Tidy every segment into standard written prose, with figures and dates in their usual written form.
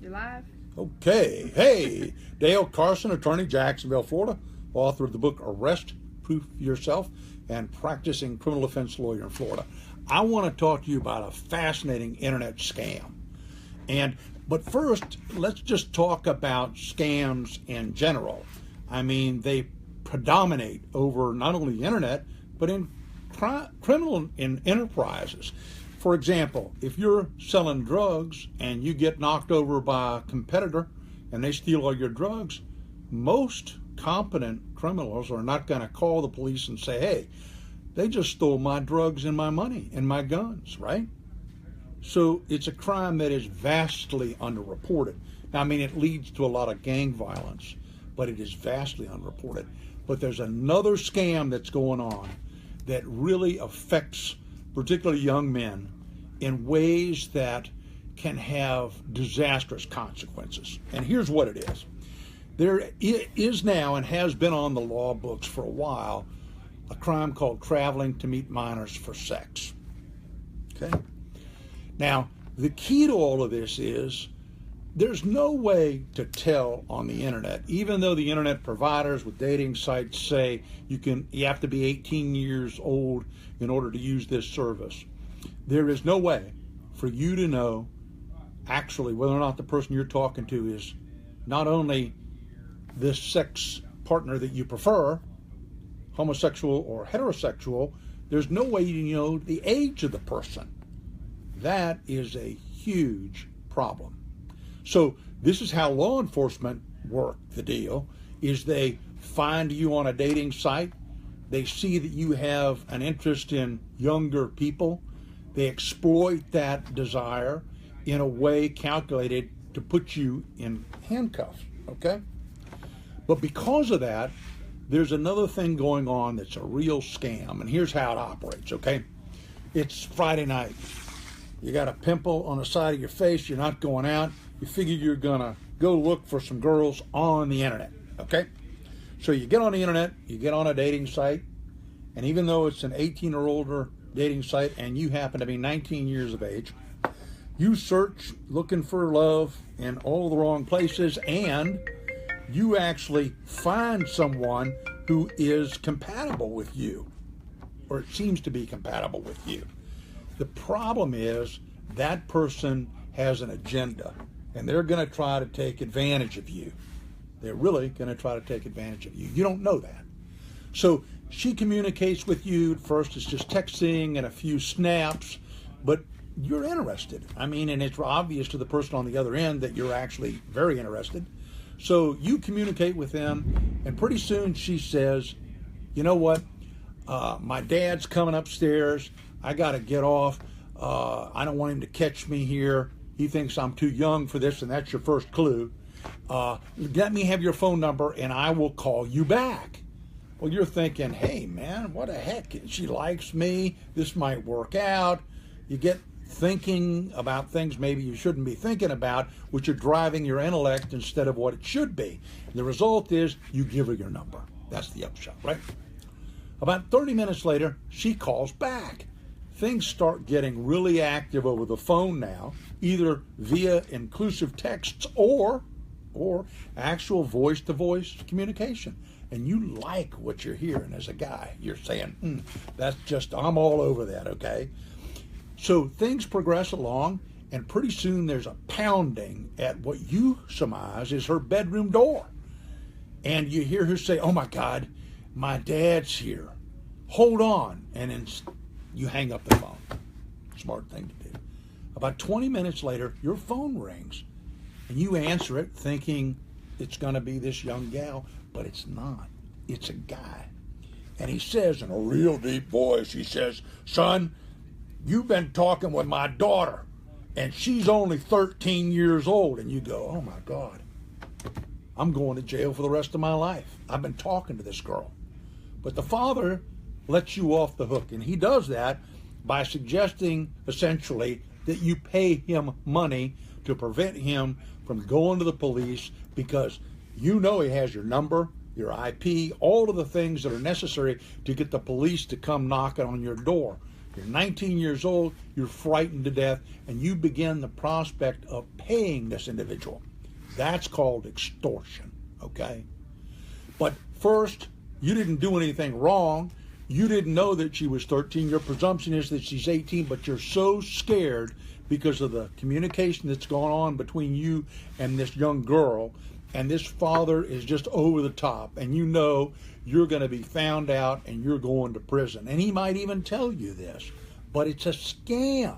You're live? Okay. Hey, Dale Carson, attorney, Jacksonville, Florida, author of the book Arrest Proof Yourself and practicing criminal defense lawyer in Florida. I want to talk to you about a fascinating internet scam. But first, let's just talk about scams in general. I mean, they predominate over not only the internet, but in criminal enterprises. For example, if you're selling drugs and you get knocked over by a competitor and they steal all your drugs, most competent criminals are not going to call the police and say, hey, they just stole my drugs and my money and my guns, right? So it's a crime that is vastly underreported. Now, I mean, it leads to a lot of gang violence, but it is vastly underreported. But there's another scam that's going on that really affects particularly young men in ways that can have disastrous consequences. And here's what it is. There is now and has been on the law books for a while a crime called traveling to meet minors for sex. Okay? Now, the key to all of this is there's no way to tell on the internet, even though the internet providers with dating sites say you have to be 18 years old in order to use this service. There is no way for you to know actually whether or not the person you're talking to is not only this sex partner that you prefer, homosexual or heterosexual. There's no way you know the age of the person. That is a huge problem. So this is how law enforcement work the deal, is they find you on a dating site. They see that you have an interest in younger people. They exploit that desire in a way calculated to put you in handcuffs, okay? But because of that, there's another thing going on that's a real scam, and here's how it operates, okay? It's Friday night. You got a pimple on the side of your face, you're not going out, you figure you're gonna go look for some girls on the internet, okay? So you get on the internet, you get on a dating site, and even though it's an 18 or older dating site and you happen to be 19 years of age, you search looking for love in all the wrong places, and you actually find someone who is compatible with you, or it seems to be compatible with you. The problem is that person has an agenda, and they're going to try to take advantage of you. They're really going to try to take advantage of you. You don't know that. So she communicates with you. At first it's just texting and a few snaps, but you're interested. I mean, and it's obvious to the person on the other end that you're actually very interested. So you communicate with them, and pretty soon she says, you know what, my dad's coming upstairs. I got to get off. I don't want him to catch me here. He thinks I'm too young for this, and that's your first clue. Let me have your phone number, and I will call you back. Well, you're thinking, hey, man, what the heck? She likes me. This might work out. You get thinking about things maybe you shouldn't be thinking about, which are driving your intellect instead of what it should be. And the result is you give her your number. That's the upshot, right? About 30 minutes later, she calls back. Things start getting really active over the phone now, either via inclusive texts or actual voice-to-voice communication. And you like what you're hearing as a guy. You're saying, I'm all over that, okay? So things progress along, and pretty soon there's a pounding at what you surmise is her bedroom door. And you hear her say, oh my God, my dad's here. Hold on. And then you hang up the phone. Smart thing to do. About 20 minutes later, your phone rings, and you answer it thinking it's going to be this young gal, but it's not. It's a guy. And he says in a real deep voice, he says, son, you've been talking with my daughter, and she's only 13 years old. And you go, oh my God, I'm going to jail for the rest of my life. I've been talking to this girl. But the father lets you off the hook, and he does that by suggesting essentially that you pay him money to prevent him from going to the police, because you know he has your number, your IP, all of the things that are necessary to get the police to come knocking on your door. You're 19 years old, you're frightened to death, and you begin the prospect of paying this individual. That's called extortion, okay? But first, you didn't do anything wrong. You didn't know that she was 13. Your presumption is that she's 18, but you're so scared because of the communication that's going on between you and this young girl, and this father is just over the top, and you know you're going to be found out and you're going to prison. And he might even tell you this, but it's a scam.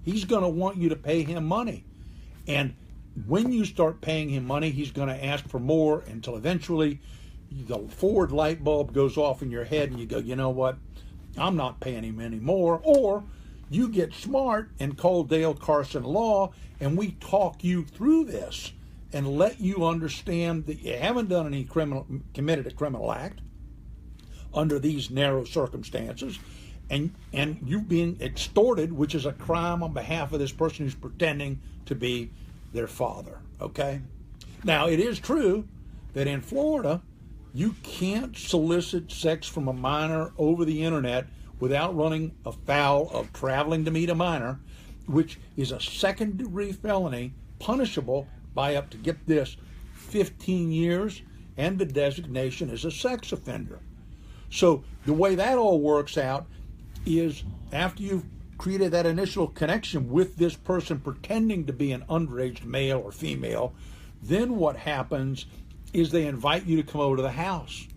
He's going to want you to pay him money. And when you start paying him money, he's going to ask for more until eventually the forward light bulb goes off in your head and you go, you know what, I'm not paying him anymore. Or you get smart and call Dale Carson Law, and we talk you through this and let you understand that you haven't done any committed a criminal act under these narrow circumstances, and you've been extorted, which is a crime on behalf of this person who's pretending to be their father, okay? Now, it is true that in Florida, you can't solicit sex from a minor over the internet without running afoul of traveling to meet a minor, which is a second-degree felony punishable by up to, get this, 15 years and the designation as a sex offender. So the way that all works out is after you've created that initial connection with this person pretending to be an underage male or female, then what happens is they invite you to come over to the house,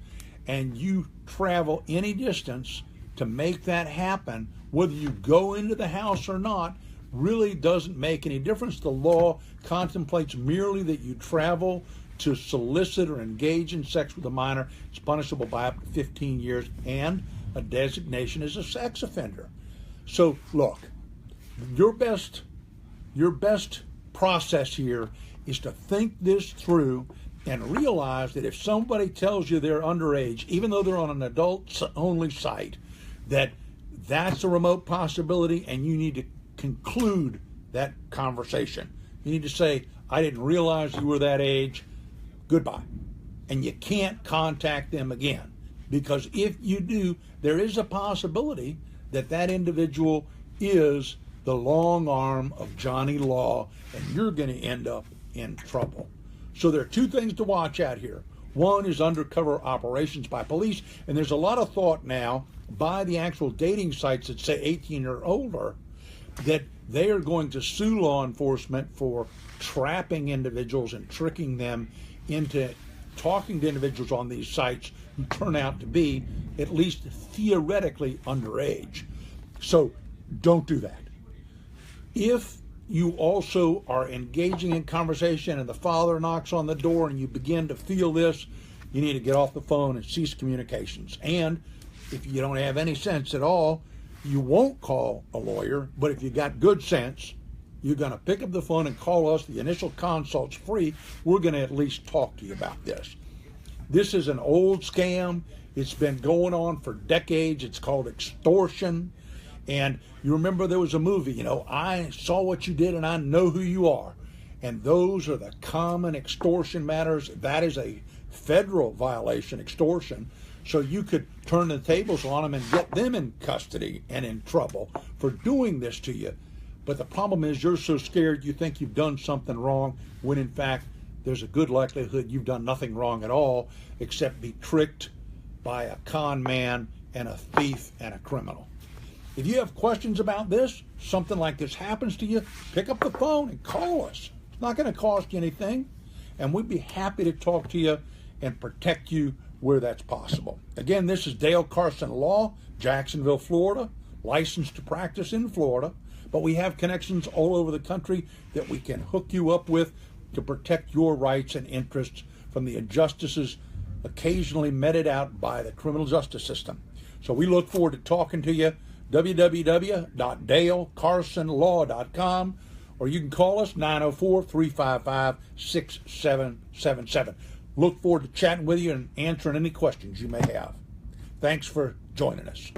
and you travel any distance to make that happen. Whether you go into the house or not really doesn't make any difference. The law contemplates merely that you travel to solicit or engage in sex with a minor. It's punishable by up to 15 years and a designation as a sex offender. So look, your best process here is to think this through and realize that if somebody tells you they're underage, even though they're on an adults-only site, that's a remote possibility, and you need to conclude that conversation. You need to say, I didn't realize you were that age, goodbye. And you can't contact them again, because if you do, there is a possibility that that individual is the long arm of Johnny Law, and you're going to end up in trouble. So there are two things to watch out here. One is undercover operations by police, and there's a lot of thought now by the actual dating sites that say 18 or older that they are going to sue law enforcement for trapping individuals and tricking them into talking to individuals on these sites who turn out to be at least theoretically underage. So don't do that. If you also are engaging in conversation and the father knocks on the door and you begin to feel this, you need to get off the phone and cease communications. And if you don't have any sense at all, you won't call a lawyer, but if you got good sense, you're going to pick up the phone and call us. The initial consult's free. We're going to at least talk to you about this. This is an old scam. It's been going on for decades. It's called extortion. And you remember there was a movie, I saw what you did and I know who you are. And those are the common extortion matters. That is a federal violation, extortion. So you could turn the tables on them and get them in custody and in trouble for doing this to you. But the problem is you're so scared you think you've done something wrong, when in fact there's a good likelihood you've done nothing wrong at all except be tricked by a con man and a thief and a criminal. If you have questions about this, something like this happens to you, pick up the phone and call us. It's not going to cost you anything, and we'd be happy to talk to you and protect you where that's possible. Again, this is Dale Carson Law, Jacksonville, Florida, licensed to practice in Florida, but we have connections all over the country that we can hook you up with to protect your rights and interests from the injustices occasionally meted out by the criminal justice system. So we look forward to talking to you. www.dalecarsonlaw.com, or you can call us 904-355-6777. Look forward to chatting with you and answering any questions you may have. Thanks for joining us.